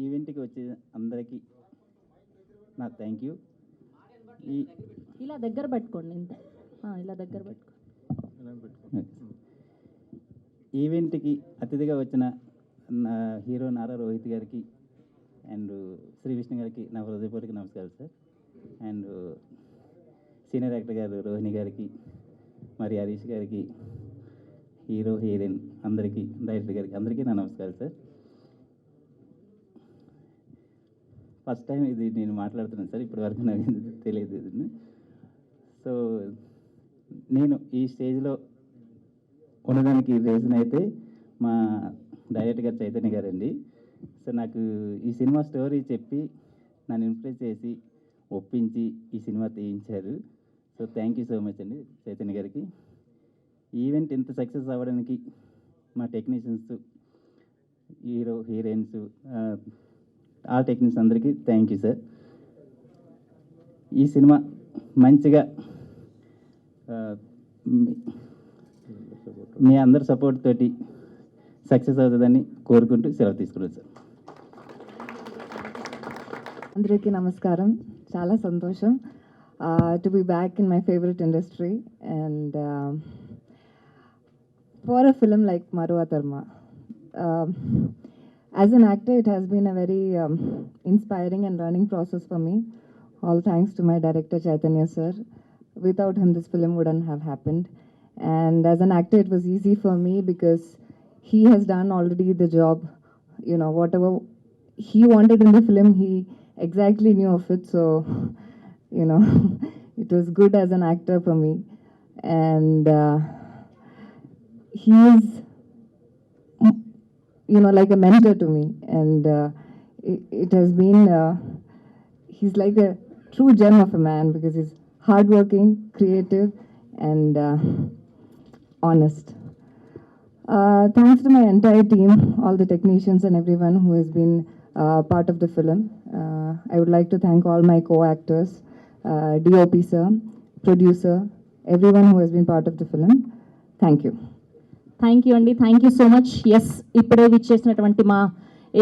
ఈవెంట్కి వచ్చే అందరికీ నా థ్యాంక్ యూ. ఇలా దగ్గర పెట్టుకోండి, ఇంత ఇలా దగ్గర పెట్టుకోండి. ఈవెంట్కి అతిథిగా వచ్చిన హీరో నారా రోహిత్ గారికి అండ్ శ్రీ విష్ణు గారికి నా హృదయపూర్వక నమస్కారాలు సార్. అండ్ సీనియర్ యాక్టర్ గారు రోహిణి గారికి, మరి హరీష్ గారికి, హీరో హీరోయిన్ అందరికీ, డైరెక్టర్ గారికి అందరికీ నా నమస్కారాలు సార్. ఫస్ట్ టైం ఇది నేను మాట్లాడుతున్నాను సార్, ఇప్పటివరకు నాకు తెలియదు. సో నేను ఈ స్టేజ్లో ఉండడానికి రీజన్ అయితే మా డైరెక్టర్ గారు చైతన్య గారండి. సో నాకు ఈ సినిమా స్టోరీ చెప్పి నన్ను ఇన్ఫ్లుయెన్స్ చేసి ఒప్పించి ఈ సినిమా తీయించారు. So thank you so much అండి చైతన్య గారికి. ఈవెంట్ ఇంత సక్సెస్ అవ్వడానికి మా టెక్నీషియన్స్, హీరో హీరోయిన్స్, ఆ టెక్నీషియన్స్ అందరికీ థ్యాంక్ యూ సార్. ఈ సినిమా మంచిగా మీ అందరి సపోర్ట్ తోటి సక్సెస్ అవుతుందని కోరుకుంటూ సెలవు తీసుకున్నాను సార్. అందరికీ నమస్కారం. చాలా సంతోషం to be back in my favourite industry and for a film like Maruva Tharma. As an actor, it has been a very inspiring and learning process for me. All thanks to my director Chaitanya sir. Without him, this film wouldn't have happened. And as an actor, it was easy for me because he has done already the job. You know, whatever he wanted in the film, he exactly knew of it. So, you know, it was good as an actor for me. And he is, you know, like a mentor to me. And it has been, he's like a true gem of a man because he's hardworking, creative, and honest. Thanks to my entire team, all the technicians and everyone who has been part of the film. I would like to thank all my co-actors, DOP sir, producer, everyone who has been part of the film. Thank you. Thank you అండి, thank you so much. Yes, ఇప్పుడే విచ్చేసినటువంటి మా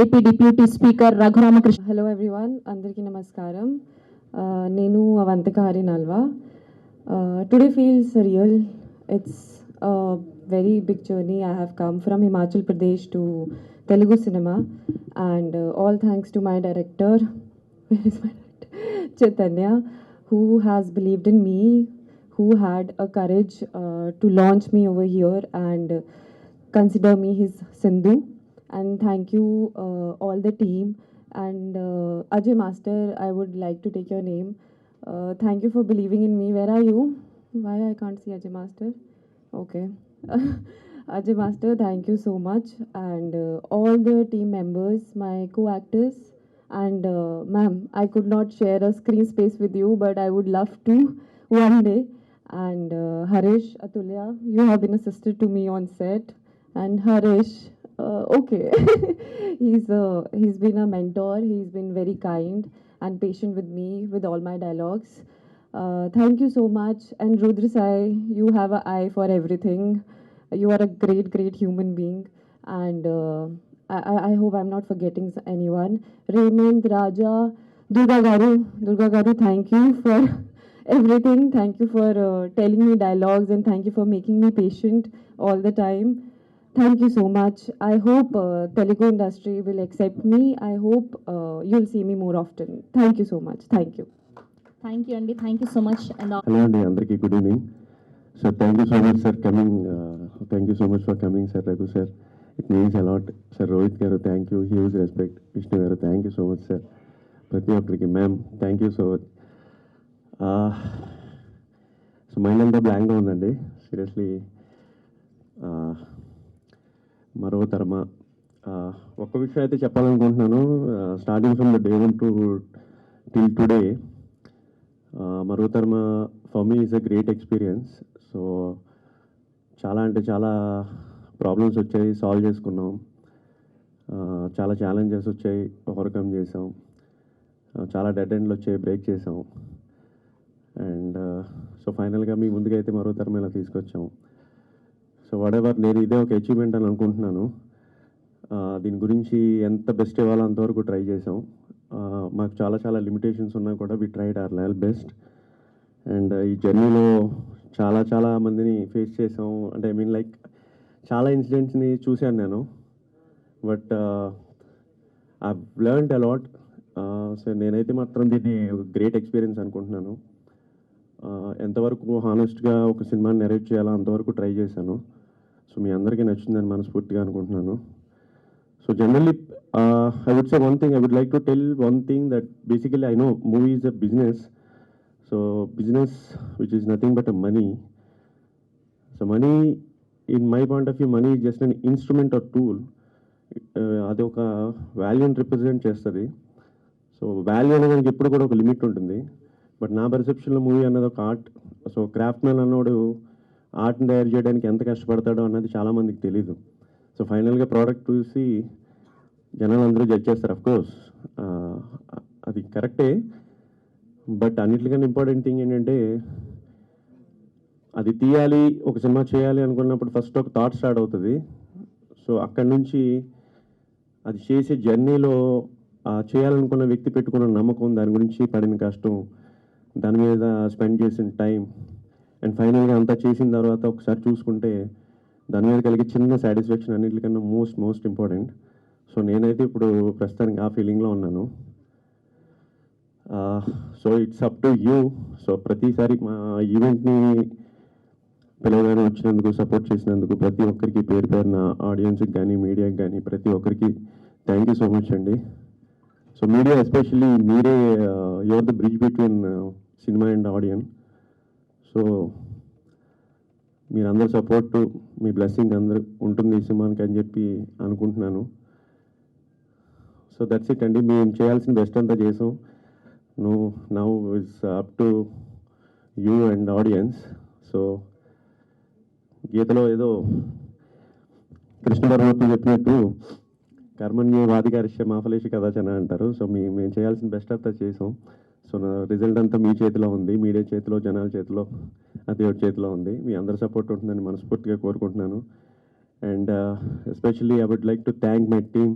AP deputy speaker Raghuramakrishna. Hello everyone, అందరికీ నమస్కారం. నేను Avantika Harinalva. Today feels real. It's a very big journey. I have come from Himachal Pradesh to Telugu cinema, and all thanks to my director, where is my director? Chaitanya, who has believed in me, who had a courage to launch me over here and consider me his Sindhu. And thank you all the team. And Ajay Master, I would like to take your name. Thank you for believing in me. Where are you? Why I can't see Ajay Master? Okay. Ajay Master, thank you so much. And all the team members, my co-actors. And ma'am, I could not share a screen space with you, but I would love to one day. And Harish, Atulya, you have been a sister to me on set. And Harish, okay, he's been a mentor. He's been very kind and patient with me with all my dialogues. Thank you so much. And Rudra Sai, you have an eye for everything. You are a great, great human being. And I hope I'm not forgetting anyone. Raymond, Raja, Durga Garu, thank you for everything. Thank you for telling me dialogues, and thank you for making me patient all the time. Thank you so much. I hope Telugu industry will accept me. I hope you'll see me more often. Thank you so much. Thank you. Thank you అండి, thank you so much. And hello అండి, అందరికీ good evening. So thank you so much sir coming. Thank you so much for coming sir. Raghu sir, it means a lot. Sir Rohit గారు thank you, huge respect. Vishnu గారు thank you so much sir. ప్రతి ఒక్కరికి ma'am thank you so much. So mind అంతా బ్లాంక్గా ఉందండి seriously. మరో తరమ ఒక్క విషయం అయితే చెప్పాలనుకుంటున్నాను. Starting from the day 1 to till today, Maro Tarama for me is a great experience. So చాలా అంటే చాలా ప్రాబ్లమ్స్ వచ్చాయి, సాల్వ్ చేసుకున్నాం. చాలా ఛాలెంజెస్ వచ్చాయి, ఓవర్కమ్ చేసాం. చాలా డెడ్ ఎండ్లు వచ్చాయి, బ్రేక్ చేసాం. అండ్ సో ఫైనల్గా మీ ముందుగా అయితే మరో తరం ఇలా తీసుకొచ్చాం. సో వాటెవర్, నేను ఇదే ఒక అచీవ్మెంట్ అని అనుకుంటున్నాను. దీని గురించి ఎంత బెస్ట్ ఇవ్వాలో అంతవరకు ట్రై చేసాం. మాకు చాలా చాలా లిమిటేషన్స్ ఉన్నా కూడా we tried our level best. And ఈ జర్నీలో చాలా చాలా మందిని ఫేస్ చేసాం. అంటే ఐ మీన్ లైక్ చాలా ఇన్సిడెంట్స్ని చూశాను నేను. But I learned a lot. So నేనైతే మాత్రం దీన్ని గ్రేట్ ఎక్స్పీరియన్స్ అనుకుంటున్నాను. ఎంతవరకు హానెస్ట్గా ఒక సినిమాని నెరేట్ చేయాలో అంతవరకు ట్రై చేశాను. సో మీ అందరికీ నచ్చిందని మనస్ఫూర్తిగా అనుకుంటున్నాను. So generally I would say one thing, I would like to tell one thing that basically I know movie is a business. So business which is nothing but a money. So money, in my point of view, money is just an instrument or tool. అది ఒక వాల్యూని represent చేస్తుంది. So value అనేది ఎప్పుడు కూడా ఒక limit ఉంటుంది. But నా పర్సెప్షన్లో మూవీ అన్నది ఒక ఆర్ట్. సో క్రాఫ్ట్ మ్యాన్ అన్నోడు ఆర్ట్ని తయారు చేయడానికి ఎంత కష్టపడతాడో అన్నది చాలామందికి తెలీదు. సో ఫైనల్గా ప్రోడక్ట్ చూసి జనాలు అందరూ జడ్జ్ చేస్తారు. అఫ్కోర్స్ అది కరెక్టే. బట్ అన్నిటికన్నా ఇంపార్టెంట్ థింగ్ ఏంటంటే, అది తీయాలి, ఒక సినిమా చేయాలి అనుకున్నప్పుడు ఫస్ట్ ఒక థాట్ స్టార్ట్ అవుతుంది. సో అక్కడి నుంచి అది చేసే జర్నీలో చేయాలనుకున్న వ్యక్తి పెట్టుకున్న నమ్మకం, దాని గురించి పడిన కష్టం, దాని మీద స్పెండ్ చేసిన టైం, అండ్ ఫైనల్గా అంతా చేసిన తర్వాత ఒకసారి చూసుకుంటే దాని మీద కలిగే చిన్న సాటిస్ఫాక్షన్ అన్నిటికన్నా మోస్ట్ ఇంపార్టెంట్. సో నేనైతే ఇప్పుడు ప్రస్తుతానికి ఆ ఫీలింగ్లో ఉన్నాను. So it's up to you. So ప్రతిసారి మా ఈవెంట్ని పిలవగానే వచ్చినందుకు, సపోర్ట్ చేసినందుకు ప్రతి ఒక్కరికి పేరు పేరున, ఆడియన్స్కి కానీ మీడియాకి కానీ ప్రతి ఒక్కరికి థ్యాంక్ యూ సో మచ్ అండి. సో మీడియా ఎస్పెషల్లీ మీరే, your the bridge between cinema and audience. So మీరందరూ సపోర్టు, మీ బ్లెస్సింగ్ అందరూ ఉంటుంది ఈ సినిమానికి అని చెప్పి అనుకుంటున్నాను. సో దట్స్ ఇట్ అండి. మేము చేయాల్సిన బెస్ట్ అంతా చేసాం. Now it's up to you and audience. So గీతలో ఏదో కృష్ణ పరమాత్మ చెప్పినట్టు కర్మణ్యే వాధికారిష్య మాఫలేషి కదాచన అంటారు. సో మేము చేయాల్సిన బెస్ట్ అంతా చేసాం. సో నా రిజల్ట్ అంతా మీ చేతిలో ఉంది, మీడియా చేతిలో, జనాల చేతిలో, దేవుడి చేతిలో ఉంది. మీ అందరి సపోర్ట్ ఉంటుందని మనస్ఫూర్తిగా కోరుకుంటున్నాను. And especially I would like to thank my team.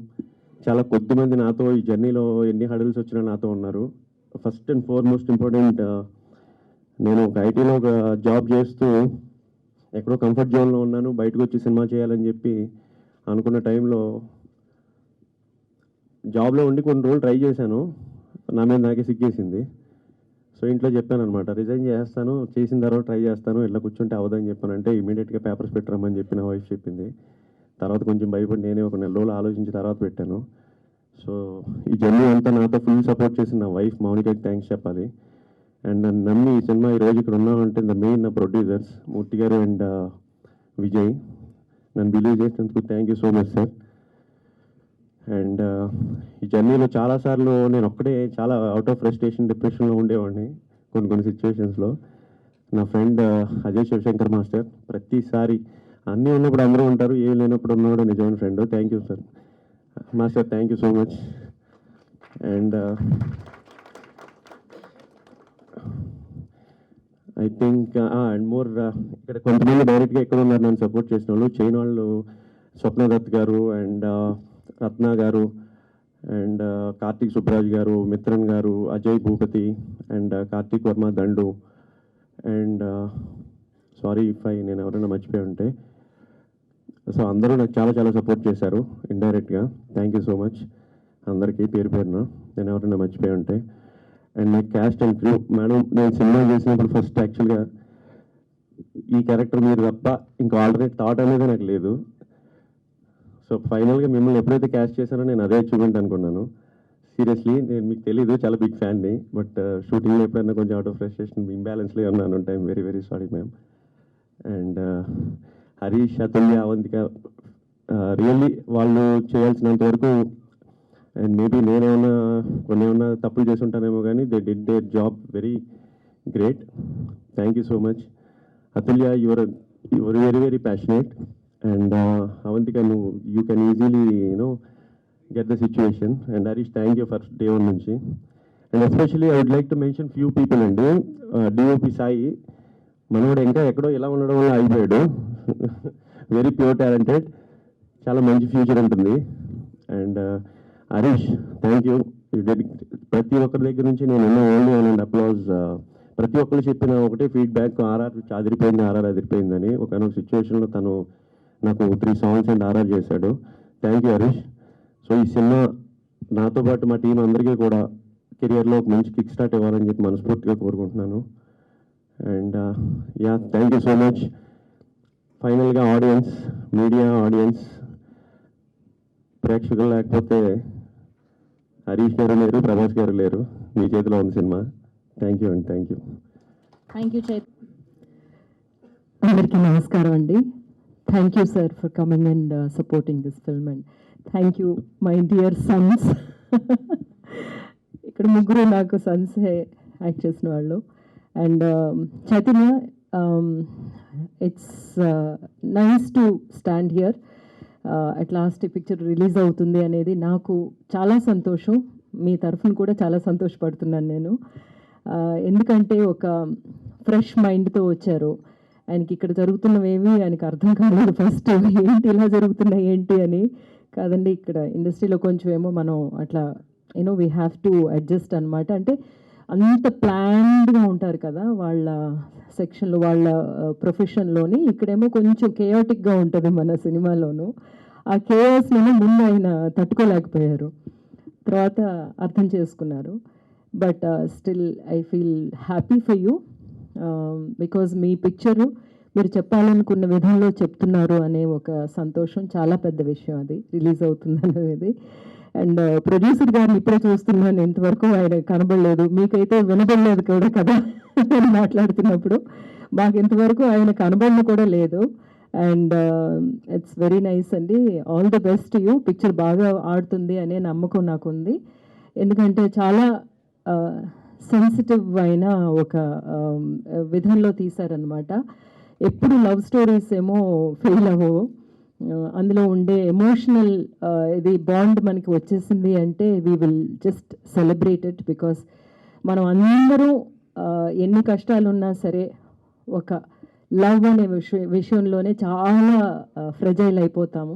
చాలా కొద్దిమంది నాతో ఈ జర్నీలో ఎన్ని హడల్స్ వచ్చినా నాతో ఉన్నారు. ఫస్ట్ అండ్ ఫార్మోస్ట్ ఇంపార్టెంట్, నేను ఒక ఐటీలో ఒక జాబ్ చేస్తూ ఎక్కడో కంఫర్ట్ జోన్లో ఉన్నాను. బయటకు వచ్చి సినిమా చేయాలని చెప్పి అనుకున్న టైంలో జాబ్లో ఉండి కొన్ని రోజులు ట్రై చేశాను. నా మీద నాకే సిగ్గేసింది. సో ఇంట్లో చెప్పాను అనమాట, రిజైన్ చేస్తాను, చేసిన తర్వాత ట్రై చేస్తాను, ఇట్లా కూర్చుంటే అవదని చెప్పానంటే ఇమీడియట్గా పేపర్స్ పెట్టరమ్మని చెప్పి నా వైఫ్ చెప్పింది. తర్వాత కొంచెం భయపడి నేనే ఒక నెల రోజులు ఆలోచించి తర్వాత పెట్టాను. సో ఈ జర్నీ అంతా నాతో ఫుల్ సపోర్ట్ చేసిన నా వైఫ్ మౌనికకి థ్యాంక్స్ చెప్పాలి. అండ్ నన్ను నమ్మి ఈ సినిమా ఈరోజు ఇక్కడ ఉన్నామంటే ద మెయిన్ నా ప్రొడ్యూసర్స్ మూర్తి గారు అండ్ విజయ్. నన్ను బిలీవ్ చేసినందుకు thank you so much sir. And ఈ జర్నీలో చాలాసార్లు నేను ఒక్కడే చాలా అవుట్ ఆఫ్ ఫ్రస్ట్రేషన్, డిప్రెషన్లో ఉండేవాడిని కొన్ని సిచ్యువేషన్స్లో. నా ఫ్రెండ్ అజయ్ శివశంకర్ మాస్టర్ ప్రతిసారి అన్నీ ఉన్నప్పుడు అందరూ ఉంటారు, ఏం లేనప్పుడు ఉన్నవాడు నిజమైన friend. Thank you sir master, thank you so much. And I think and more ఇక్కడ కొంతమంది డైరెక్ట్గా ఎక్కడ ఉన్నారు నన్ను సపోర్ట్ చేసిన వాళ్ళు, చైనా వాళ్ళు, స్వప్న దత్ గారు అండ్ రత్న గారు అండ్ కార్తీక్ సుబ్రాజ్ గారు, మిత్రన్ గారు, Ajay Bhupathi and Karthik Varma Dandu and sorry if నేను ఎవరైనా మర్చిపోయి ఉంటే. సో అందరూ నాకు చాలా చాలా సపోర్ట్ చేశారు ఇండైరెక్ట్గా. థ్యాంక్ యూ సో మచ్ అందరికీ పేరు పేరున, నేను ఎవరైనా మర్చిపోయి ఉంటే. And my caste and crew. Madam, నేను సినిమా చేసినప్పుడు ఫస్ట్ యాక్చువల్గా ఈ క్యారెక్టర్ మీరు తప్ప ఇంకా ఆల్టర్నేట్ థాట్ అనేది నాకు లేదు. సో ఫైనల్గా మిమ్మల్ని ఎప్పుడైతే క్యాస్ట్ చేశానో నేను అదే అచీవ్మెంట్ అనుకున్నాను. సీరియస్లీ నేను మీకు తెలీదు, చాలా బిగ్ ఫ్యాన్ని. బట్ షూటింగ్లో ఎప్పుడైనా కొంచెం అవుట్ ఆఫ్ ఫ్రస్ట్రేషన్, ఇంబ్యాలెన్స్లో ఉన్నాను. I'm very sorry ma'am. And Harish, Atulya, Avantika really వాళ్ళు చేయాల్సినంత వరకు, అండ్ మేబీ నేనేమన్నా తప్పులు చేసి ఉంటానేమో కానీ they did their job very great. Thank you so much. Atulya, your very very passionate, and Avantika, you can easily get the situation. And Harish, thank you for day one నుంచి. And especially I would like to mention few people అండి. DOP Sai మనోడు ఇంకా ఎక్కడో ఇలా ఉండడం వల్ల అయిపోయాడు. Very pure talented, చాలా మంచి ఫ్యూచర్ ఉంటుంది. And Harish, thank you. ప్రతి ఒక్కరి దగ్గర నుంచి నేను ఓన్లీ అండ్ అప్లాజ్. ప్రతి ఒక్కరు చెప్పిన ఒకటే ఫీడ్బ్యాక్, ఆర్ఆర్ అదిరిపోయిందని. ఒకనొక సిచ్యువేషన్లో తను నాకు 3 songs అండ్ ఆర్ఆర్ చేశాడు. Thank you Harish. సో ఈ సినిమా నాతో పాటు మా టీం అందరికీ కూడా కెరియర్లో ఒక మంచి కిక్ స్టార్ట్ ఇవ్వాలని చెప్పి మనస్ఫూర్తిగా కోరుకుంటున్నాను. And thank you so much. ఫైనల్గా ఆడియన్స్, మీడియా ఆడియన్స్, ప్రేక్షకులు లేకపోతే హరీష్ గారు లేరు, ప్రభాస్ గారు లేరు. మీ చేతిలో ఉంది సినిమా. థ్యాంక్ యూ అండి. Thank you. Thank you Chaitanya. అందరికీ నమస్కారం అండి. Thank you sir for coming and supporting this film, and thank you my dear Sons. ఇక్కడ ముగ్గురు నాకు సన్సే యాక్ట్ చేసిన వాళ్ళు. And Chaitanya, it's nice to stand here. At last ఈ పిక్చర్ రిలీజ్ అవుతుంది అనేది నాకు చాలా సంతోషం. మీ తరఫున కూడా చాలా సంతోషపడుతున్నాను నేను. ఎందుకంటే ఒక ఫ్రెష్ మైండ్తో వచ్చారు. ఆయనకి ఇక్కడ జరుగుతున్నవేమి ఆయనకి అర్థం కాలేదు ఫస్ట్. ఏంటి ఇలా జరుగుతున్నాయి ఏంటి అని కాదండి, ఇక్కడ ఇండస్ట్రీలో కొంచెం ఏమో మనం అట్లా వీ హ్యావ్ టు అడ్జస్ట్ అనమాట. అంటే అంత ప్లాన్డ్గా ఉంటారు కదా వాళ్ళ సెక్షన్లో, వాళ్ళ ప్రొఫెషన్లోని. ఇక్కడేమో కొంచెం కేయాటిక్గా ఉంటుంది మన సినిమాలోను. ఆ కేయాస్లోనే ముందు ఆయన తట్టుకోలేకపోయారు, తర్వాత అర్థం చేసుకున్నారు. But still I feel happy for you, because me picture మీరు చెప్పాలనుకున్న విధంలో చెప్తున్నారు అనే ఒక సంతోషం చాలా పెద్ద విషయం. అది రిలీజ్ అవుతుంది అనేది. అండ్ ప్రొడ్యూసర్ గారిని ఇప్పుడే చూస్తున్నాను, ఇంతవరకు ఆయన కనబడలేదు. మీకైతే వినబడలేదు కూడా కదా నేను మాట్లాడుతున్నప్పుడు. మాకు ఇంతవరకు ఆయన కనబడిన కూడా లేదు. అండ్ ఇట్స్ వెరీ నైస్ అండి. All the best you. Picture బాగా ఆడుతుంది అనే నమ్మకం నాకు ఉంది. ఎందుకంటే చాలా సెన్సిటివ్ అయిన ఒక విధంలో తీశారనమాట. ఎప్పుడు లవ్ స్టోరీస్ ఏమో ఫెయిల్ అవ్వవు. అందులో ఉండే ఎమోషనల్ ఇది బాండ్ మనకి వచ్చేసింది అంటే we will just celebrate it. Because మనం అందరూ ఎన్ని కష్టాలు ఉన్నా సరే ఒక లవ్ అనే విషయంలోనే చాలా ఫ్రెజైల్ అయిపోతాము.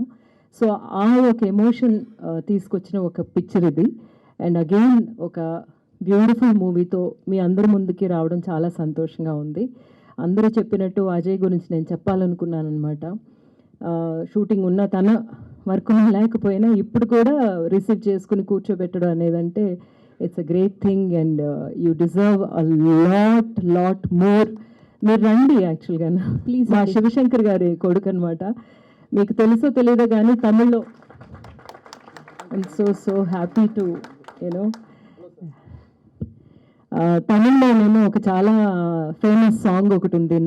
సో ఆ ఒక ఎమోషన్ తీసుకొచ్చిన ఒక పిక్చర్ ఇది. అండ్ అగైన్ ఒక బ్యూటిఫుల్ మూవీతో మీ అందరి ముందుకి రావడం చాలా సంతోషంగా ఉంది. అందరూ చెప్పినట్టు అజయ్ గురించి నేను చెప్పాలనుకున్నాను అనమాట. షూటింగ్ ఉన్న తన వర్క్ లేకపోయినా ఇప్పుడు కూడా రిసీవ్ చేసుకుని కూర్చోబెట్టడం అనేదంటే it's a great thing. And you deserve a lot more. మీరు రండి. యాక్చువల్గా ప్లీజ్, మా శివశంకర్ గారి కొడుకు అనమాట. మీకు తెలుసో తెలియదో కానీ తమిళ్లో ఐఎమ్ సో హ్యాపీ టు తమిళ్లోనేమో ఒక చాలా ఫేమస్ సాంగ్ ఒకటి ఉంది.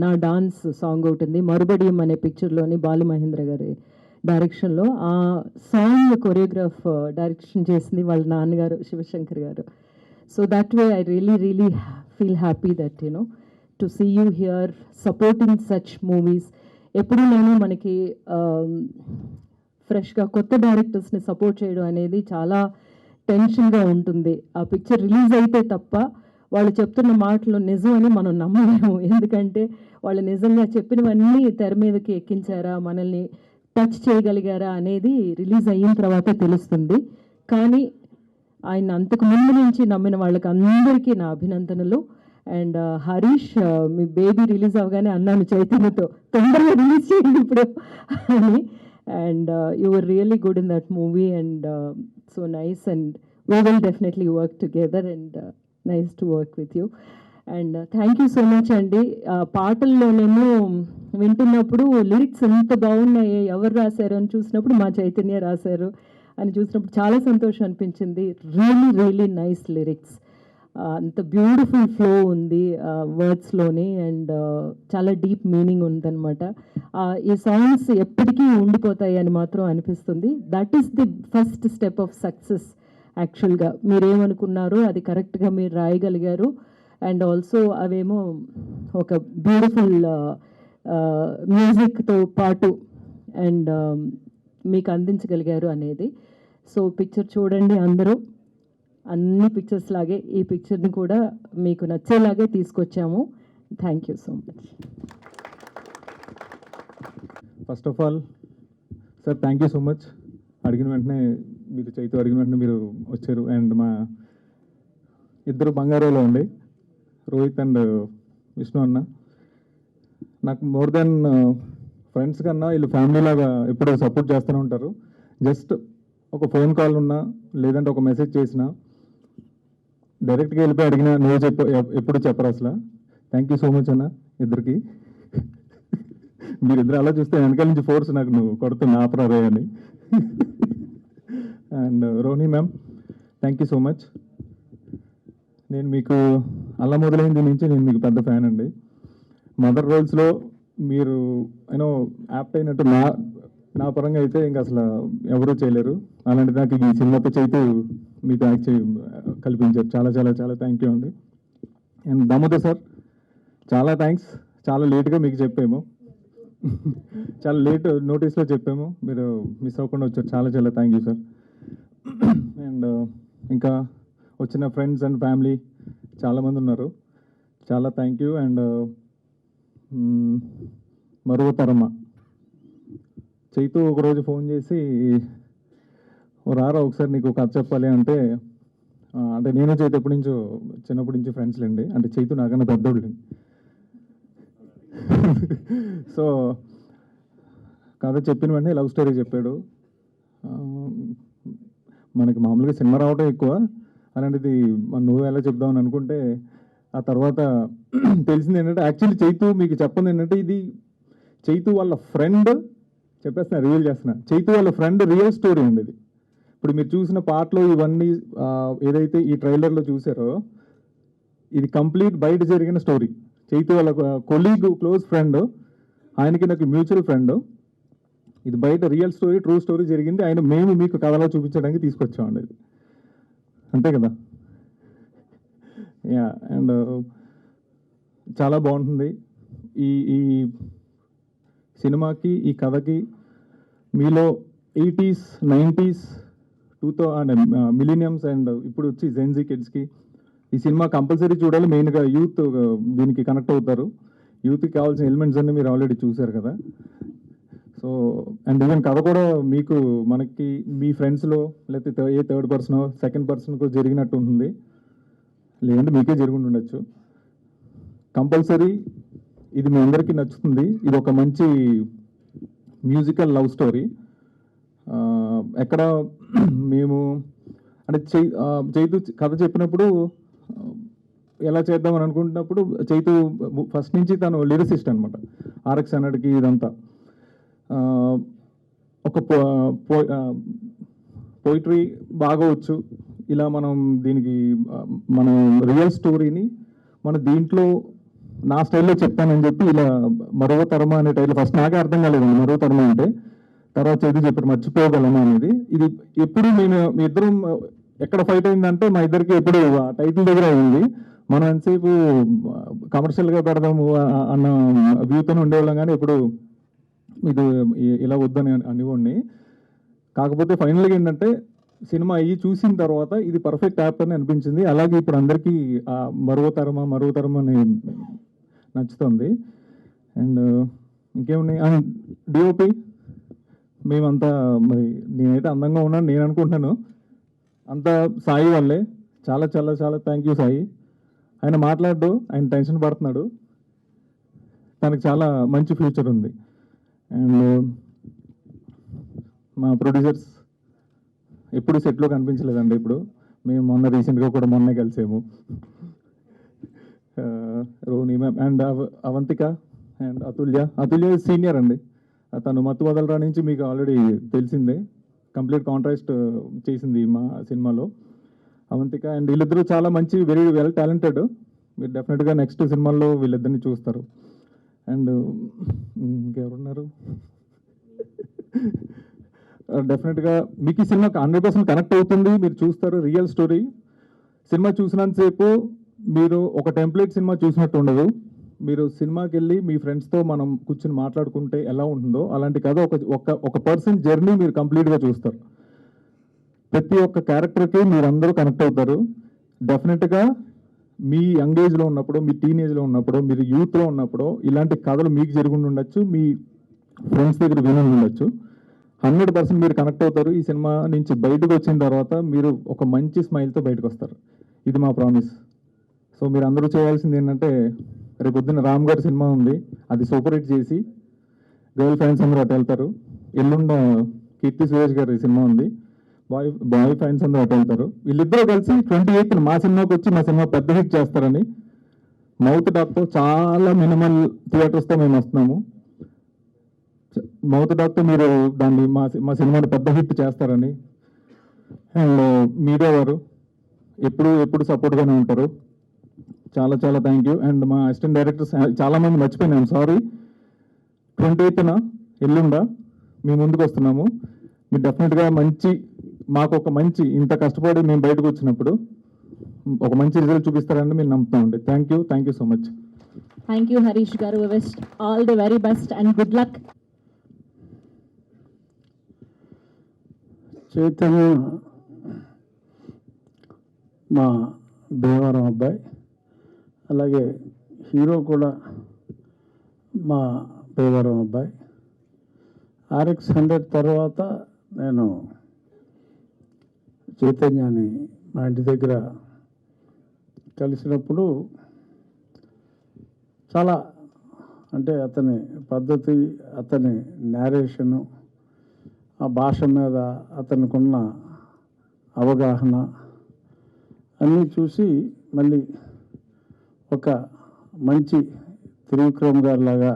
నా డాన్స్ సాంగ్ ఒకటి ఉంది, మరుబడియం అనే పిక్చర్లోని బాలు మహేంద్ర గారి డైరెక్షన్లో. ఆ సాంగ్ కొరియోగ్రాఫ్ డైరెక్షన్ చేసింది వాళ్ళ నాన్నగారు శివశంకర్ గారు. So that way I really feel happy that to see you here supporting such movies. ఎప్పుడు మనకి ఫ్రెష్గా కొత్త డైరెక్టర్స్ని సపోర్ట్ చేయడం అనేది చాలా టెన్షన్గా ఉంటుంది. ఆ పిక్చర్ రిలీజ్ అయితే తప్ప వాళ్ళు చెప్తున్న మాటలు నిజం అని మనం నమ్మలేము. ఎందుకంటే వాళ్ళు నిజంగా చెప్పినవన్నీ తెర మీదకి ఎక్కించారా, మనల్ని టచ్ చేయగలిగారా అనేది రిలీజ్ అయిన తర్వాత తెలుస్తుంది. కానీ ఆయన అంతకు ముందు నుంచి నమ్మిన వాళ్ళకి అందరికీ నా అభినందనలు. And Harish, me baby release అవగానే అన్నాను చైతన్యతో, తొందరగా రిలీజ్ చేయండి ఇప్పుడు అని. And you were really good in that movie, and so nice, and we will definitely work together, and nice to work with you. And thank you so much అండి. పాటల్లోనేమో వింటున్నప్పుడు lyrics ఎంత బాగున్నాయి, ఎవరు రాశారు అని చూసినప్పుడు మా చైతన్య రాశారు అని చూసినప్పుడు చాలా సంతోషం అనిపించింది. Really nice lyrics. అంత బ్యూటిఫుల్ ఫ్లో ఉంది వర్డ్స్లోని, అండ్ చాలా డీప్ మీనింగ్ ఉందన్నమాట. ఈ సాంగ్స్ ఎప్పటికీ ఉండిపోతాయి అని మాత్రం అనిపిస్తుంది. That is the first step of success. యాక్చువల్గా మీరేమనుకున్నారో అది కరెక్ట్గా మీరు రాయగలిగారు, అండ్ ఆల్సో అవేమో ఒక బ్యూటిఫుల్ మ్యూజిక్తో పాటు అండ్ మీకు అందించగలిగారు అనేది. సో పిక్చర్ చూడండి అందరూ. అన్ని పిక్చర్స్ లాగే ఈ పిక్చర్ని కూడా మీకు నచ్చేలాగే తీసుకొచ్చాము. Thank you so much. First of all sir thank you so much. అడిగిన వెంటనే మీరు చైతు అడిగిన వెంటనే మీరు వచ్చారు. అండ్ మా ఇద్దరు బంగారులో ఉండి రోహిత్ అండ్ విష్ణు అన్న నాకు మోర్ దెన్ ఫ్రెండ్స్ కన్నా వీళ్ళు ఫ్యామిలీ లాగా ఎప్పుడు సపోర్ట్ చేస్తూనే ఉంటారు. జస్ట్ ఒక ఫోన్ కాల్ ఉన్నా లేదంటే ఒక మెసేజ్ చేసినా డైరెక్ట్గా వెళ్ళిపోయి అడిగినా నువ్వు ఎప్పుడు చెప్పరు అసలు. థ్యాంక్ యూ సో మచ్ అన్న ఇద్దరికి. మీరిద్దరు అలా చూస్తే వెనకాల నుంచి ఫోర్స్ నాకు నువ్వు కొడుతున్నా ఆపరారే అని. And Rohini ma'am thank you so much. నేను మీకు అలా మొదలైంది నుంచి నేను మీకు పెద్ద ఫ్యాన్ అండి. మదర్ రోల్స్లో మీరు యూనో యాప్ట్ అయినట్టు నా పరంగా అయితే ఇంకా అసలు ఎవరూ చేయలేరు. అలాంటి నాకు ఈ సినిమాతో చైతు మీతో యాక్ట్ కల్పించారు. చాలా చాలా చాలా థ్యాంక్ యూ అండి. అండ్ దామోదర్ సార్ చాలా థ్యాంక్స్. చాలా లేట్గా మీకు చెప్పాము, చాలా లేట్ నోటీస్లో చెప్పాము, మీరు మిస్ అవ్వకుండా వచ్చారు. చాలా చాలా థ్యాంక్ యూ సార్. అండ్ ఇంకా వచ్చిన ఫ్రెండ్స్ అండ్ ఫ్యామిలీ చాలామంది ఉన్నారు, చాలా థ్యాంక్ యూ. అండ్ మరో తరమ్మ చైతు ఒకరోజు ఫోన్ చేసి రారా ఒకసారి నీకు కథ చెప్పాలి అంటే నేను చైతు ఎప్పటి నుంచో చిన్నప్పటి నుంచి ఫ్రెండ్స్ లేండి. అంటే చైతు నాకన్నా పెద్దోళ్ళు. సో కథ చెప్పిన వెంటనే లవ్ స్టోరీ చెప్పాడు. మనకి మామూలుగా సినిమా రావటం ఎక్కువ, అలాంటిది నువ్వు ఎలా చెప్దామని అనుకుంటే ఆ తర్వాత తెలిసింది ఏంటంటే యాక్చువల్లీ చైతు మీకు చెప్పండి ఏంటంటే ఇది చైతు వాళ్ళ ఫ్రెండ్ చెప్పేస్తున్నా, రివీల్ చేస్తున్నా, చైతు వాళ్ళ ఫ్రెండ్ రియల్ స్టోరీ అండి ఇది. ఇప్పుడు మీరు చూసిన పాటలో ఇవన్నీ ఏదైతే ఈ ట్రైలర్లో చూసారో ఇది కంప్లీట్ బయట జరిగిన స్టోరీ. చైతు వాళ్ళ కొలీగ్ క్లోజ్ ఫ్రెండ్, ఆయనకి నాకు మ్యూచువల్ ఫ్రెండ్. ఇది బయట రియల్ స్టోరీ, ట్రూ స్టోరీ జరిగింది. ఆయన మేము మీకు కథలో చూపించడానికి తీసుకొచ్చామండి ఇది, అంతే కదా. యా. అండ్ చాలా బాగుంటుంది ఈ ఈ సినిమాకి, ఈ కథకి. మీలో 80s 90s 2000 మిలీనియమ్స్ అండ్ ఇప్పుడు వచ్చి జెన్జీ కిడ్స్కి ఈ సినిమా కంపల్సరీ చూడాలి. మెయిన్గా యూత్ దీనికి కనెక్ట్ అవుతారు. యూత్కి కావాల్సిన ఎలిమెంట్స్ అన్నీ మీరు ఆల్రెడీ చూశారు కదా. సో అండ్ ఈవెన్ కథ కూడా మీకు మనకి మీ ఫ్రెండ్స్లో లేకపోతే ఏ థర్డ్ పర్సన్ సెకండ్ పర్సన్కు జరిగినట్టు ఉంటుంది, లేదంటే మీకే జరిగి ఉండొచ్చు. కంపల్సరీ ఇది మీ అందరికీ నచ్చుతుంది. ఇది ఒక మంచి మ్యూజికల్ లవ్ స్టోరీ. ఎక్కడ మేము అంటే చైతు కథ చెప్పినప్పుడు ఎలా చేద్దామని అనుకుంటున్నప్పుడు చైతు ఫస్ట్ నుంచి తను లిరిసిస్ట్ అనమాట. ఆర్ఎక్స్ హండ్రెడ్కి ఇదంతా ఒక పోయిటరీ బాగా వచ్చు. ఇలా మనం దీనికి మనం రియల్ స్టోరీని మన దీంట్లో నా స్టైల్లో చెప్తానని చెప్పి ఇలా మరో తరమ అనే టైటిల్ ఫస్ట్ నాకే అర్థం కాలేదండి మరో తరమ అంటే. తర్వాత చదివి చెప్పారు మర్చిపోగలమా అనేది. ఇది ఎప్పుడు మేము మీ ఇద్దరం ఎక్కడ ఫైట్ అయిందంటే మా ఇద్దరికి ఎప్పుడు ఆ టైటిల్ దగ్గర అయింది. మనం ఎంతసేపు కమర్షియల్గా పెడదాము అన్న వ్యూతోనే ఉండేవాళ్ళం, కానీ ఎప్పుడు ఇది ఇలా వద్దని అనివ్వండి. కాకపోతే ఫైనల్గా ఏంటంటే సినిమా అయ్యి చూసిన తర్వాత ఇది పర్ఫెక్ట్ యాప్ అని అనిపించింది. అలాగే ఇప్పుడు అందరికీ మరో తరమ అని నచ్చుతుంది. అండ్ ఇంకేమున్నాయి, డిఓపి మేమంతా మరి నేనైతే అందంగా ఉన్నాను నేను అనుకుంటున్నాను, అంతా సాయి వల్లే. చాలా చాలా చాలా థ్యాంక్ యూ సాయి. ఆయన మాట్లాడు, ఆయన టెన్షన్ పడుతున్నాడు, తనకు చాలా మంచి ఫ్యూచర్ ఉంది. అండ్ మా ప్రొడ్యూసర్స్ ఎప్పుడు సెట్లో కనిపించలేదండి. ఇప్పుడు మేము మొన్న రీసెంట్గా కూడా మొన్నే కలిసాము. Rohini ma'am and Avantika and Atulya senior అండి. తను మత్తు వదలరా నుంచి మీకు ఆల్రెడీ తెలిసిందే, కంప్లీట్ కాంట్రాస్ట్ చేసింది మా సినిమాలో. అవంతిక అండ్ వీళ్ళిద్దరూ చాలా మంచి వెరీ వెల్ టాలెంటెడ్. మీరు డెఫినెట్గా నెక్స్ట్ సినిమాల్లో వీళ్ళిద్దరిని చూస్తారు. అండ్ ఇంకెవరున్నారు, డెఫినెట్గా మీకు ఈ సినిమా 100% కనెక్ట్ అవుతుంది. మీరు చూస్తారు రియల్ స్టోరీ. సినిమా చూసినంతసేపు మీరు ఒక టెంప్లెట్ సినిమా చూసినట్టు ఉండదు. మీరు సినిమాకి వెళ్ళి మీ ఫ్రెండ్స్తో మనం కూర్చొని మాట్లాడుకుంటే ఎలా ఉంటుందో అలాంటి కథ ఒక పర్సన్ జర్నీ మీరు కంప్లీట్గా చూస్తారు. ప్రతి ఒక్క క్యారెక్టర్కి మీరందరూ కనెక్ట్ అవుతారు. డెఫినెట్గా మీ యంగ్ ఏజ్లో ఉన్నప్పుడు, మీ టీనేజ్లో ఉన్నప్పుడు, మీరు యూత్లో ఉన్నప్పుడు ఇలాంటి కథలు మీకు జరిగి ఉండొచ్చు, మీ ఫ్రెండ్స్ దగ్గర విని ఉండొచ్చు. 100% మీరు కనెక్ట్ అవుతారు. ఈ సినిమా నుంచి బయటకు వచ్చిన తర్వాత మీరు ఒక మంచి స్మైల్తో బయటకు వస్తారు. ఇది మా ప్రామిస్. సో మీరు అందరూ చేయాల్సింది ఏంటంటే, రేపు పొద్దున్న రామ్ గారి సినిమా ఉంది, అది సూపర్ హిట్ చేసి గర్ల్ ఫ్రెండ్స్ అందరూ అటు వెళ్తారు. ఎల్లుండ కీర్తి సురేష్ గారి సినిమా ఉంది, బాయ్ ఫ్రెండ్స్ అందరూ అటు వెళ్తారు. వీళ్ళిద్దరూ కలిసి 28th మా సినిమాకి వచ్చి మా సినిమా పెద్ద హిట్ చేస్తారని మౌత్ టాక్తో చాలా మినిమల్ థియేటర్స్తో మేము వస్తున్నాము. మౌత్ టాక్తో మీరు దాన్ని మా సినిమాని పెద్ద హిట్ చేస్తారని. అండ్ మీడియా వారు ఎప్పుడు సపోర్ట్గానే ఉంటారు. చాలా చాలా థ్యాంక్ యూ. అండ్ మా అసిస్టెంట్ డైరెక్టర్స్ చాలామంది మర్చిపోయినాను, సారీ. 28th ఎల్లుండ మీ ముందుకు వస్తున్నాము. మీరు డెఫినెట్గా మాకు ఒక మంచి ఇంత కష్టపడి మేము బయటకు వచ్చినప్పుడు ఒక మంచి రిజల్ట్ చూపిస్తారని మేము నమ్ముతామండి. Thank you so much. Thank you Harish గారు. Wish all the very best and good luck. Chaitanya మా భీమవరం అబ్బాయి, అలాగే హీరో కూడా మా భీమవరం అబ్బాయి. RX 100 తర్వాత నేను చైతన్యాన్ని మా ఇంటి దగ్గర కలిసినప్పుడు చాలా, అంటే అతని పద్ధతి, అతని నేరేషను, ఆ భాష మీద అతనికున్న అవగాహన అన్నీ చూసి మళ్ళీ ఒక మంచి త్రివిక్రమ్ గారి లాగా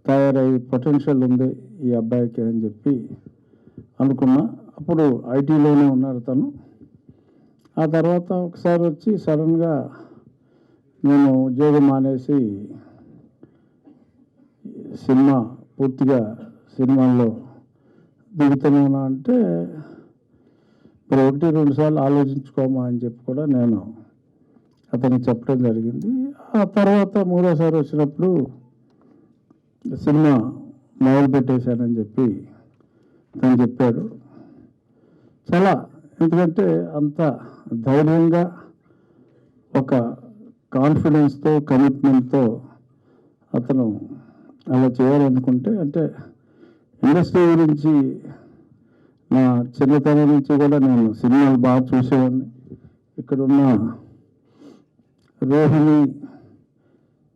తయారయ్యే పొటెన్షియల్ ఉంది ఈ అబ్బాయికి అని చెప్పి అనుకున్నా. అప్పుడు ఐటీలోనే ఉన్నారు తను. ఆ తర్వాత ఒకసారి వచ్చి సడన్గా నేను ఉద్యోగం మానేసి పూర్తిగా సినిమాల్లో దిగుతున్నాను అంటే, మరి 1-2 సార్లు ఆలోచించుకోమా అని చెప్పి కూడా నేను అతనికి చెప్పడం జరిగింది. ఆ తర్వాత 3వసారి వచ్చినప్పుడు సినిమా మొదలు పెట్టేశానని చెప్పి తను చెప్పాడు. చాలా, ఎందుకంటే అంత ధైర్యంగా ఒక కాన్ఫిడెన్స్తో, కమిట్మెంట్తో అతను అలా చేయాలనుకుంటే, అంటే ఇండస్ట్రీ గురించి నా చిన్నతనం నుంచి కూడా నేను సినిమాలు బాగా చూసేవాడిని. ఇక్కడున్న రోహిణి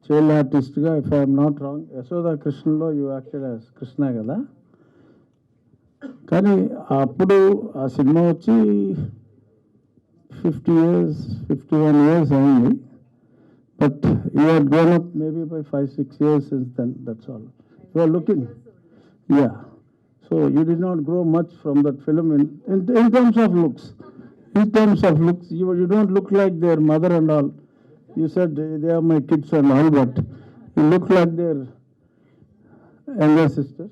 చైల్డ్ ఆర్టిస్ట్గా, if I'm not wrong, Yashoda కృష్ణలో యూ యాక్టెడ్ యాజ్ కృష్ణ కదా. కానీ అప్పుడు ఆ సినిమా వచ్చి 51 years అయింది. But you had grown up maybe by 5-6 years since then, that's all. You are looking, yeah. So you did not grow much from that film in terms of looks. In terms of looks, you don't look like their mother and all. You said they are my kids and all, but you look like their younger sister.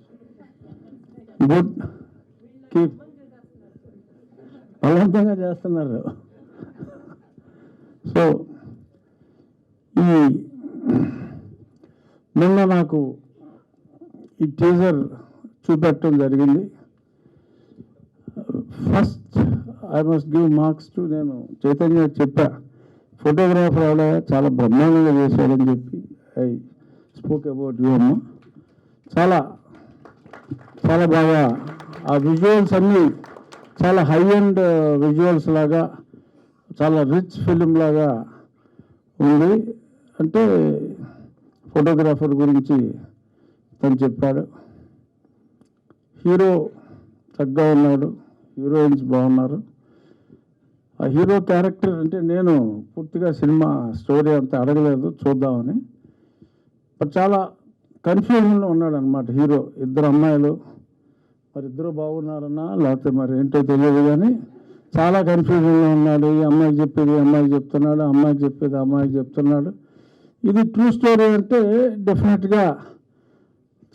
Good. Keep. బలవంతంగా చేస్తున్నారు. So నిన్న నాకు ఈ teaser చూపెట్టడం జరిగింది. First I must give marks to, నేను చైతన్య చెప్పా, photographer అలా చాలా బ్రహ్మాండంగా చేశాడని చెప్పి ఐ స్పోక్ అబౌట్ యూ అమ్మ. చాలా చాలా బాగా ఆ విజువల్స్ అన్నీ చాలా హై అండ్ విజువల్స్ లాగా, చాలా రిచ్ ఫిలిం లాగా ఉంది. అంటే ఫోటోగ్రాఫర్ గురించి తను చెప్పాడు. హీరో చక్కగా ఉన్నాడు, హీరోయిన్స్ బాగున్నారు. ఆ హీరో క్యారెక్టర్ అంటే నేను పూర్తిగా సినిమా స్టోరీ అంతా అడగలేదు, చూద్దామని. బట్ చాలా కన్ఫ్యూజన్లో ఉన్నాడు అనమాట హీరో. 2 అమ్మాయిలు, మరి 2 బాగున్నారన్నా లేకపోతే మరి ఏంటో తెలియదు, కానీ చాలా కన్ఫ్యూజన్లో ఉన్నాడు. ఈ అమ్మాయికి చెప్పేది ఈ అమ్మాయికి చెప్తున్నాడు, అమ్మాయికి చెప్పేది అమ్మాయికి చెప్తున్నాడు. ఇది ట్రూ స్టోరీ అంటే డెఫినెట్గా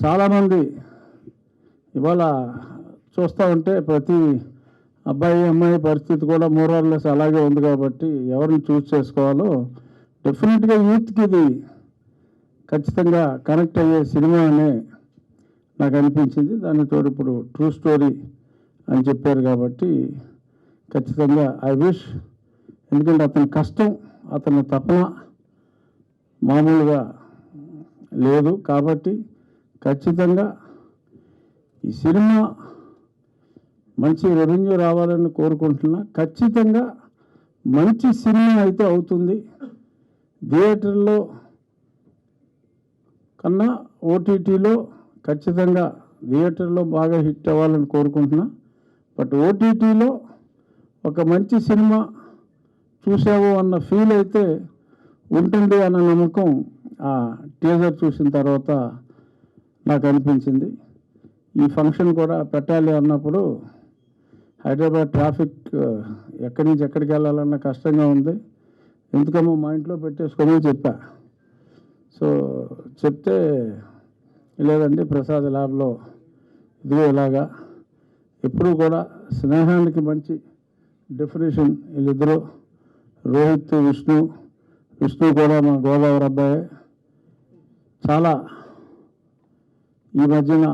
చాలామంది ఇవాళ చూస్తూ ఉంటే ప్రతి అబ్బాయి అమ్మాయి పరిస్థితి కూడా మోరార్లెస్ అలాగే ఉంది. కాబట్టి ఎవరిని చూస్ చేసుకోవాలో డెఫినెట్గా యూత్కి ఇది ఖచ్చితంగా కనెక్ట్ అయ్యే సినిమా అనే నాకు అనిపించింది. దాని తోడు ఇప్పుడు ట్రూ స్టోరీ అని చెప్పారు కాబట్టి ఖచ్చితంగా ఐ విష్, ఎందుకంటే అతని కష్టం అతని తపన మామూలుగా లేదు. కాబట్టి ఖచ్చితంగా ఈ సినిమా మంచి రెవెన్యూ రావాలని కోరుకుంటున్నా. ఖచ్చితంగా మంచి సినిమా అయితే అవుతుంది. థియేటర్లో కన్నా ఓటీటీలో ఖచ్చితంగా థియేటర్లో బాగా హిట్ అవ్వాలని కోరుకుంటున్నా. బట్ ఓటీటీలో ఒక మంచి సినిమా చూసావు అన్న ఫీల్ అయితే ఉంటుంది అన్న నమ్మకం ఆ టీజర్ చూసిన తర్వాత నాకు అనిపించింది. ఈ ఫంక్షన్ కూడా పెట్టాలి అన్నప్పుడు హైదరాబాద్ ట్రాఫిక్ ఎక్కడి నుంచి ఎక్కడికి వెళ్ళాలన్న కష్టంగా ఉంది. ఎందుకమ్మో మా ఇంట్లో పెట్టేసుకోమని చెప్పా. సో చెప్తే లేదండి ప్రసాద్ ల్యాబ్లో ఇదిగో ఇలాగా. ఎప్పుడు కూడా స్నేహానికి మంచి డెఫినేషన్ వీళ్ళిద్దరూ, రోహిత్ విష్ణు కూడా మా గోదావరి అబ్బాయి. చాలా ఈ మధ్యన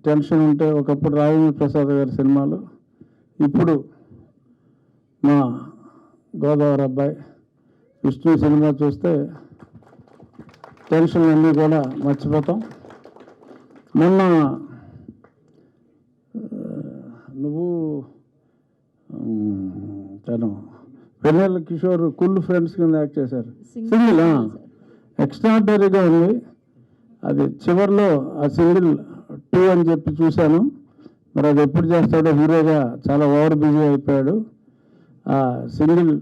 టెన్షన్ ఉంటే ఒకప్పుడు రాజేంద్ర ప్రసాద్ గారి సినిమాలు, ఇప్పుడు మా గోదావరి అబ్బాయి విష్ణు సినిమా చూస్తే టెన్షన్లన్నీ కూడా మర్చిపోతాం. మొన్న నువ్వు తను వెన్నెల కిషోర్ కుళ్ళు ఫ్రెండ్స్ కింద యాక్ట్ చేశారు. సింగిల్ ఎక్స్ట్రాడనరీగా ఉంది. అది చివరిలో ఆ సింగిల్ 2 అని చెప్పి చూశాను. మరి అది ఎప్పుడు చేస్తాడో, హీరోగా చాలా ఓవర్ బిజీ అయిపోయాడు. ఆ సింగిల్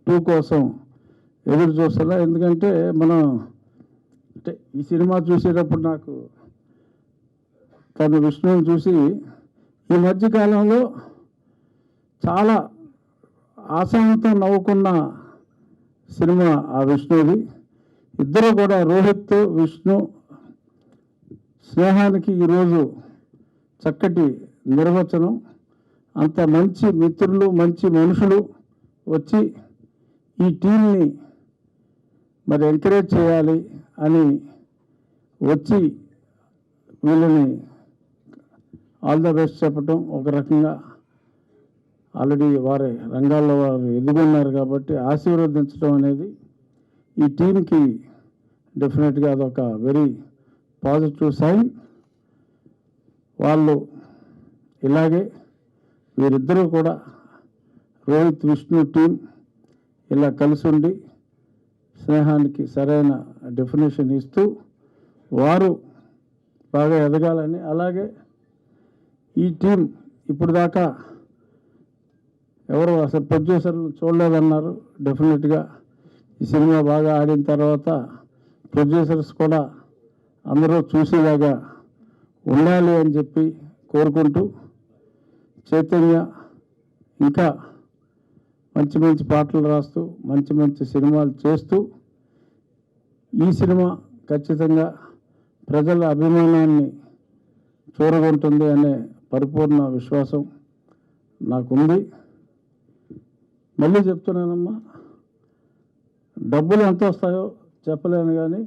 2 కోసం ఎదురు చూస్తున్నా. ఎందుకంటే మనం అంటే ఈ సినిమా చూసేటప్పుడు నాకు తను విష్ణువుని చూసి ఈ మధ్యకాలంలో చాలా ఆశాంతం నవ్వుకున్న సినిమా ఆ విష్ణుది. ఇద్దరు కూడా రోహిత్ విష్ణు స్నేహానికి ఈరోజు చక్కటి నిర్వచనం. అంత మంచి మిత్రులు మంచి మనుషులు వచ్చి ఈ టీంని మరి ఎంకరేజ్ చేయాలి అని వచ్చి వీళ్ళని ఆల్ ద బెస్ట్ చెప్పటం, ఒక రకంగా ఆల్రెడీ వారి రంగాల్లో వారు ఎదుగున్నారు కాబట్టి ఆశీర్వదించడం అనేది ఈ టీంకి డెఫినెట్గా అదొక వెరీ పాజిటివ్ సైన్. వాళ్ళు ఇలాగే వీరిద్దరూ కూడా రోహిత్ విష్ణు టీం ఇలా కలిసి ఉండి స్నేహానికి సరైన డెఫినేషన్ ఇస్తూ వారు బాగా ఎదగాలని, అలాగే ఈ టీం ఇప్పుడు దాకా ఎవరు అసలు ప్రొడ్యూసర్లు చూడలేదన్నారు. డెఫినెట్గా ఈ సినిమా బాగా ఆడిన తర్వాత ప్రొడ్యూసర్స్ కూడా అందరూ చూసేలాగా ఉండాలి అని చెప్పి కోరుకుంటూ, చైతన్య ఇంకా మంచి మంచి పాటలు రాస్తూ మంచి మంచి సినిమాలు చేస్తూ ఈ సినిమా ఖచ్చితంగా ప్రజల అభిమానాన్ని చూరగొంటుంది అనే పరిపూర్ణ విశ్వాసం నాకుంది. మళ్ళీ చెప్తున్నానమ్మా, డబ్బులు ఎంత వస్తాయో చెప్పలేను కానీ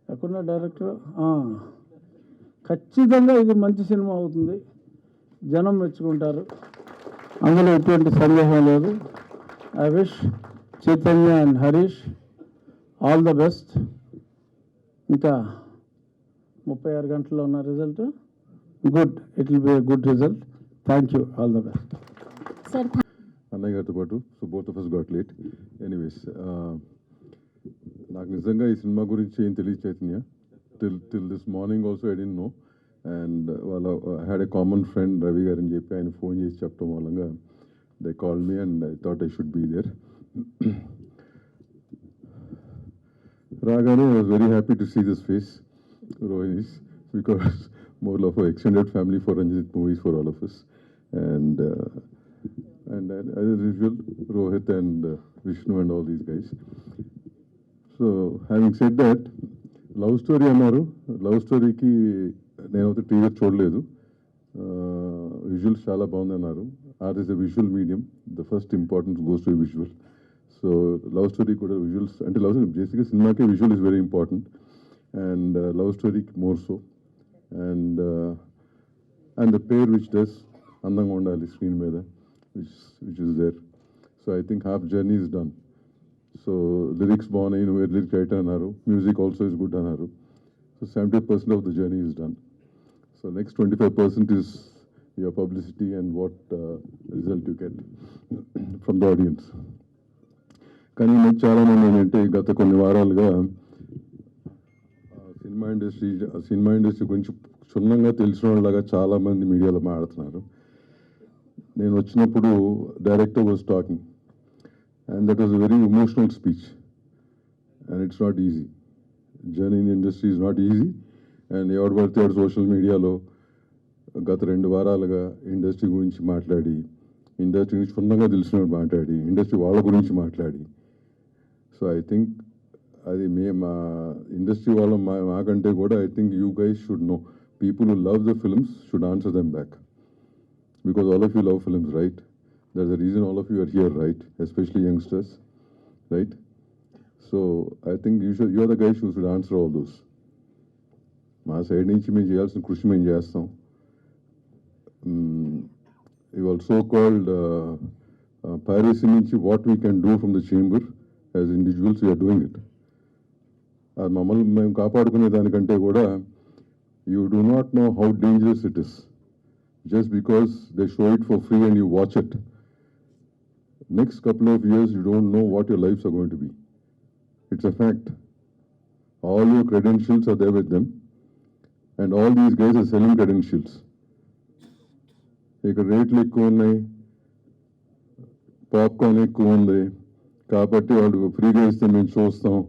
ఎక్కడున్న డైరెక్టర్ ఖచ్చితంగా ఇది మంచి సినిమా అవుతుంది, జనం మెచ్చుకుంటారు, అందులో ఎటువంటి సందేహం లేదు. I wish Chaitanya and Harish all the best. ఇంకా 36 గంటల్లో ఉన్న result good, it will be a good result. Thank you, all the best. Sir అన్నయ్య గారితో పాటు so both of us got late. Anyways నాకు నిజంగా ఈ సినిమా గురించి ఏం తెలియదు Chaitanya. Till this morning also I don't know. And వాళ్ళ had a common friend Ravi గారు అని చెప్పి ఆయన ఫోన్ చేసి చెప్పడం మూలంగా they call me and I thought I should be there. రాగానే I was very happy to see this face Rohini's because more of an extended family for Ranjit movies for all of us. And and as usual, Rohit and Vishnu and all these guys. So, having said that, love story అన్నారు. Love స్టోరీకి నేనైతే TV చూడలేదు. Visuals చాలా బాగుంది అన్నారు. Are is a visual medium, the first importance goes to visual. So love story కూడా visuals అంటే love story బేసిక్గా సినిమాకి visual is very important and love స్టోరీకి more so. And the pair which does అందంగా ఉండాలి స్క్రీన్ మీద, which is there. So I think half journey is done. So lyrics బాగున్నాయి, నువ్వు లిరిక్ రైటర్ అన్నారు, మ్యూజిక్ ఆల్సో ఇస్ గుడ్ అన్నారు. So 70% of the journey is done. So next 25% is your publicity and what result you get from the audience. కానీ నాకు చాలామంది ఏంటంటే గత కొన్ని వారాలుగా సినిమా ఇండస్ట్రీ గురించి క్షుణ్ణంగా తెలిసిన వాళ్ళగా చాలామంది మీడియాలో మాట్లాడుతున్నారు. నేను వచ్చినప్పుడు director was talking and that was a very emotional speech, and it's not easy. Journey in the industry is not easy, and ఎవరు పడితే వాడు సోషల్ మీడియాలో గత 2 వారాలుగా ఇండస్ట్రీ గురించి మాట్లాడి, ఇండస్ట్రీ గురించి క్షుణ్ణంగా తెలిసినట్టు మాట్లాడి, ఇండస్ట్రీ వాళ్ళ గురించి మాట్లాడి, సో ఐ థింక్ అది మా ఇండస్ట్రీ వాళ్ళ మాకంటే కూడా I think you guys should know, people who love the films should answer them back, because all of you love films, right? That's the reason all of you are here, right? Especially youngsters, right? So I think you are the guys who should answer all those. మా side నుంచి మేము చేయాల్సిన కృషి మేము చేస్తాం. ఇవాళ so called piracy నుంచి what we can do from the chamber as individuals we are doing it. అది మమ్మల్ని మేము కాపాడుకునే దానికంటే కూడా you do not know how dangerous it is just because they show it for free and you watch it. Next couple of years, you don't know what your lives are going to be. It's a fact. All your credentials are there with them, and all these guys are selling credentials. ఇక్కడ రేట్లు ఎక్కువ ఉన్నాయి, popcorn ఎక్కువ ఉంది కాబట్టి వాళ్ళు ఫ్రీగా ఇస్తే మేము చూస్తాం.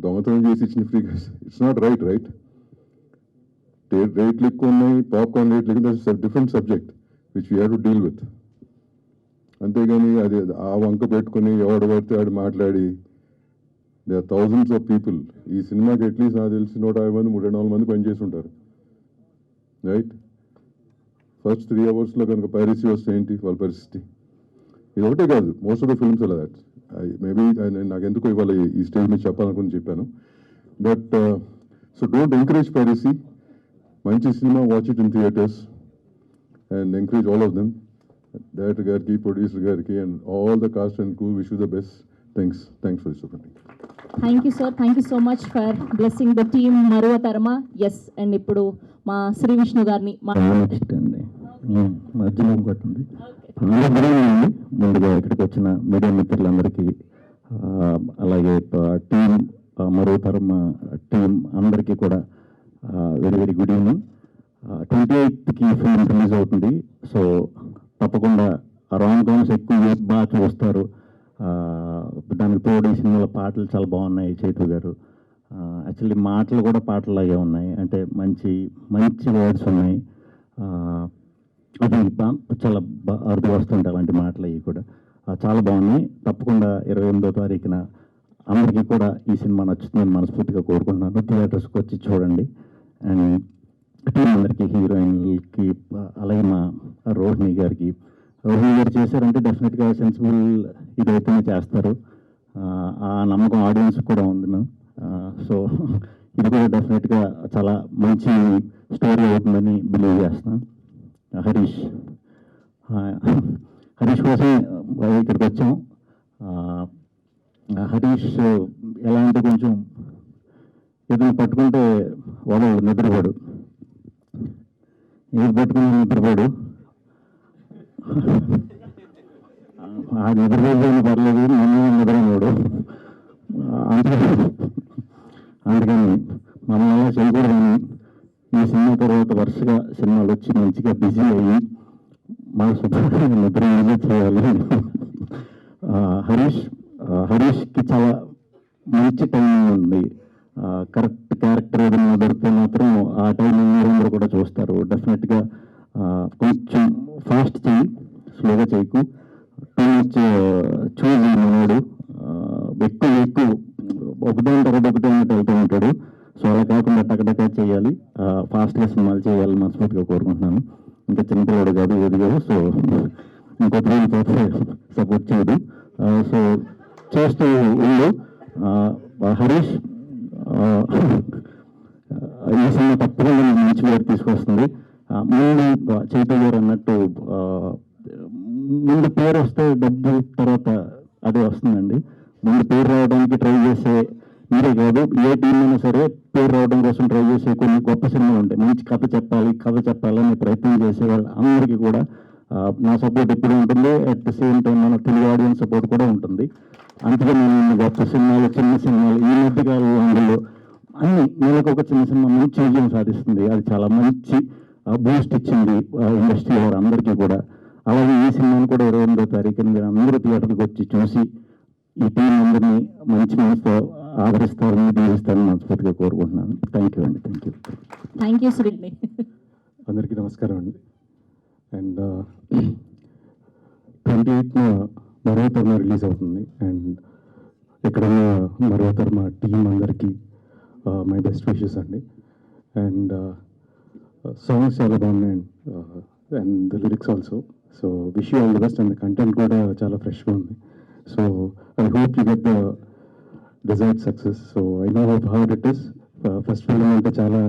దొంగతనం చేసి ఇచ్చిన ఫ్రీగా ఇట్స్ నాట్ రైట్, రైట్? రేట్లు ఎక్కువ ఉన్నాయి, పాప్కార్న్ రేట్లు ఎక్కువ, that's different subject which we have to deal with. అంతేగాని అది ఆ వంక పెట్టుకుని ఎవడు పడితే ఆడు మాట్లాడి, they are thousands of people. ఈ సినిమాకి అట్లీస్ట్ నాకు తెలిసి 150 మంది 300 మంది పనిచేసి ఉంటారు, రైట్? ఫస్ట్ 3 అవర్స్లో కనుక పైరసీ వస్తే ఏంటి వాళ్ళ పరిస్థితి? ఇది ఒకటే కాదు, మోస్ట్ ఆఫ్ ద ఫిల్మ్స్ అలా దాట్ మేబీ నాకు ఎందుకు ఇవాళ ఈ స్టేజ్ మీద చెప్పాలనుకుని చెప్పాను. But so don't encourage piracy. మంచి cinema, watch it in theatres and encourage all of them. Director గారికి, ప్రొడ్యూసర్ గారికి and all the cast and crew wish you the best. Thanks for this opportunity. Thank you sir, thank you so much for blessing the team Maruva Tarma. Yes, and ఇప్పుడు మా శ్రీ విష్ణు గారిని next అండి మధ్యలో ఇంకోటి ఉంది. ముందుగా ఇక్కడికి వచ్చిన మీడియా మిత్రులందరికీ, అలాగే టీం మరువ తర్మ టీం అందరికీ కూడా వెరీ వెరీ గుడ్ ఈవినింగ్. 28కి ఫిల్మ్ రిలీజ్ అవుతుంది. సో తప్పకుండా రాంగ్ కామ్స్ ఎక్కువ బాగా చూస్తారు. దానికి తోడు ఈ సినిమాలో పాటలు చాలా బాగున్నాయి. చైతు గారు యాక్చువల్లీ మాటలు కూడా పాటలాగే ఉన్నాయి, అంటే మంచి మంచి వర్డ్స్ ఉన్నాయి. అది చాలా అరుదుగా వస్తుంటాయి అలాంటి మాటలు, అవి కూడా చాలా బాగున్నాయి. తప్పకుండా 28వ తారీఖున అందరికీ కూడా ఈ సినిమా నచ్చుతుందని మనస్ఫూర్తిగా కోరుకుంటున్నాను. థియేటర్స్కి వచ్చి చూడండి. అండ్ టీం అందరికీ, హీరోయిన్లకి, అలాగే మా రోహిణి గారికి, రోహిణి గారు చేశారంటే డెఫినెట్గా సెన్సిబుల్ ఇదైతేనే చేస్తారు. ఆ నమ్మకం ఆడియన్స్ కూడా ఉంది మ్యామ్. సో ఇది కూడా డెఫినెట్గా చాలా మంచి స్టోరీ అవుతుందని బిలీవ్ చేస్తున్నాను. హరీష్ కోసం ఇక్కడికి వచ్చాం. హరీష్ ఎలా అంటే కొంచెం ఏదైనా పట్టుకుంటే వదలడు, నిద్రపోడు. ఏది పట్టుకుని నిద్రపోడు. ఆ నిద్రపోయిన పర్లేదు, మమ్మల్ని నిద్రపోడు. అందుకని మమ్మల్ని అలా చేయకూడదని ఈ సినిమా తర్వాత వరుసగా సినిమాలు వచ్చి మంచిగా బిజీ అయ్యి మా శుభ్రంగా నిద్ర చేయాలి. హరీష్కి చాలా మంచి టైమింగ్ ఉంది. కరెక్ట్ క్యారెక్టర్ ఏదైనా దొరికితే మాత్రం ఆ టైమింగ్ మీరందరూ కూడా చూస్తారు. డెఫినెట్గా కొంచెం ఫాస్ట్ చేయి. స్లోగా చేయకు, టూ మచ్ చూజ్ మనోడు, ఎక్కువ ఒకదాని తర్వాత ఒకటి అన్నట్టు వెళ్తూ ఉంటాడు. సో అలా కాకుండా టకటకా చేయాలి, ఫాస్ట్గా సినిమాలు చేయాలని మనస్ఫూర్తిగా కోరుకుంటున్నాను. ఇంకా చిన్నపిల్లడు కాదు, ఏది కాదు. సో ఇంకో ప్రేమ సపోర్ట్ చేయదు. సో చేస్తూ ఉండు. హరీష్, ఈ సినిమా తప్పకుండా మంచి పేరు తీసుకొస్తుంది. ముందు చైతన్య గారు అన్నట్టు ముందు పేరు వస్తే డబ్బు తర్వాత అదే వస్తుందండి. ముందు పేరు రావడానికి ట్రై చేసే మీరే కాదు, ఏ టీం అయినా సరే పేరు రావడం కోసం ట్రై చేసే కొన్ని గొప్ప సినిమాలు ఉంటాయి. మంచి కథ చెప్పాలని ప్రయత్నం చేసే వాళ్ళు అందరికీ కూడా నా సపోర్ట్ ఎప్పుడు ఉంటుంది. అట్ ద సేమ్ టైం మన తెలుగు ఆడియన్స్ సపోర్ట్ కూడా ఉంటుంది. అందుకే నేను గొప్ప సినిమాలు, చిన్న సినిమాలు, ఈ మధ్యకాలం అందులో అన్ని నెలకు ఒక చిన్న సినిమా మంచి విజయం సాధిస్తుంది. అది చాలా మంచి బూస్ట్ ఇచ్చింది ఇండస్ట్రీ వారు అందరికీ కూడా. అలాగే ఈ సినిమాను కూడా 28వ తారీఖున మీరు అందరూ థియేటర్కి వచ్చి చూసి ఈ టీం అందరినీ మంచి మనసుతో ఆదరిస్తారని, దీవిస్తారని మనస్ఫూర్తిగా కోరుకుంటున్నాను. థ్యాంక్ యూ అండి. Thank you Surendra. అందరికీ నమస్కారం అండి. అండ్ 28న మరోతర్మ రిలీజ్ అవుతుంది. అండ్ ఎక్కడైనా మరోతర్మ టీం అందరికీ మై బెస్ట్ విషెస్ అండి. అండ్ సాంగ్స్ చాలా బాగున్నాయి and the lyrics also. So wish you all the best. And content కూడా చాలా ఫ్రెష్గా ఉంది. So I hope you get the desired success. So I know how it is. First film అంటే చాలా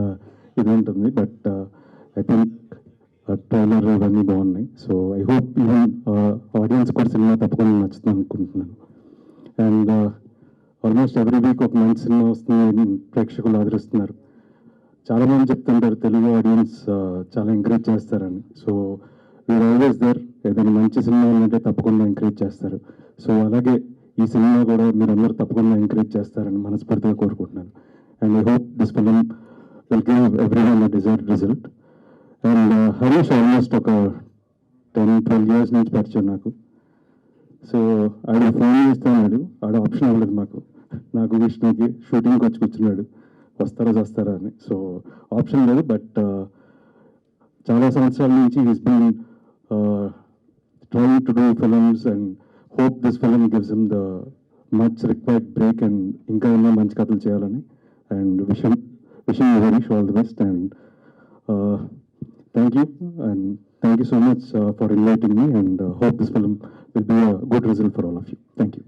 ఇది ఉంటుంది, బట్ ఐ థింక్ ట్రైలర్ ఇవన్నీ బాగున్నాయి. So I hope even audience కూడా సినిమా తప్పకుండా నచ్చుతుంది అనుకుంటున్నాను. అండ్ ఆల్మోస్ట్ ఎవ్రీ వీక్ ఒక మంచి సినిమా వస్తుంది, ప్రేక్షకులు ఆదరిస్తున్నారు. చాలామంది చెప్తుంటారు తెలుగు ఆడియన్స్ చాలా ఎంకరేజ్ చేస్తారని. So we are always there. ఏదైనా మంచి సినిమా ఉందంటే తప్పకుండా ఎంకరేజ్ చేస్తారు. సో అలాగే ఈ సినిమా కూడా మీరందరూ తప్పకుండా ఎంకరేజ్ చేస్తారని మనస్ఫూర్తిగా కోరుకుంటున్నాను. And I hope this film will give everyone a desired result. And Harish almost ఒక 10-12 years నుంచి పరిచయం నాకు. సో ఆడ ఫోన్ చేస్తున్నాడు, ఆడ ఆప్షన్ అవ్వలేదు నాకు విష్ణుకి షూటింగ్కి వచ్చి కూర్చున్నాడు, వస్తారా అని. సో ఆప్షన్ లేదు, బట్ చాలా సంవత్సరాల నుంచి he's been trying to do films and hope this film gives him the much required break and ఇంకా ఎన్నో మంచి కథలు చేయాలని. అండ్ wishing Harish all the best. And thank you, and thank you so much for inviting me, and hope this film will be a good result for all of you. Thank you.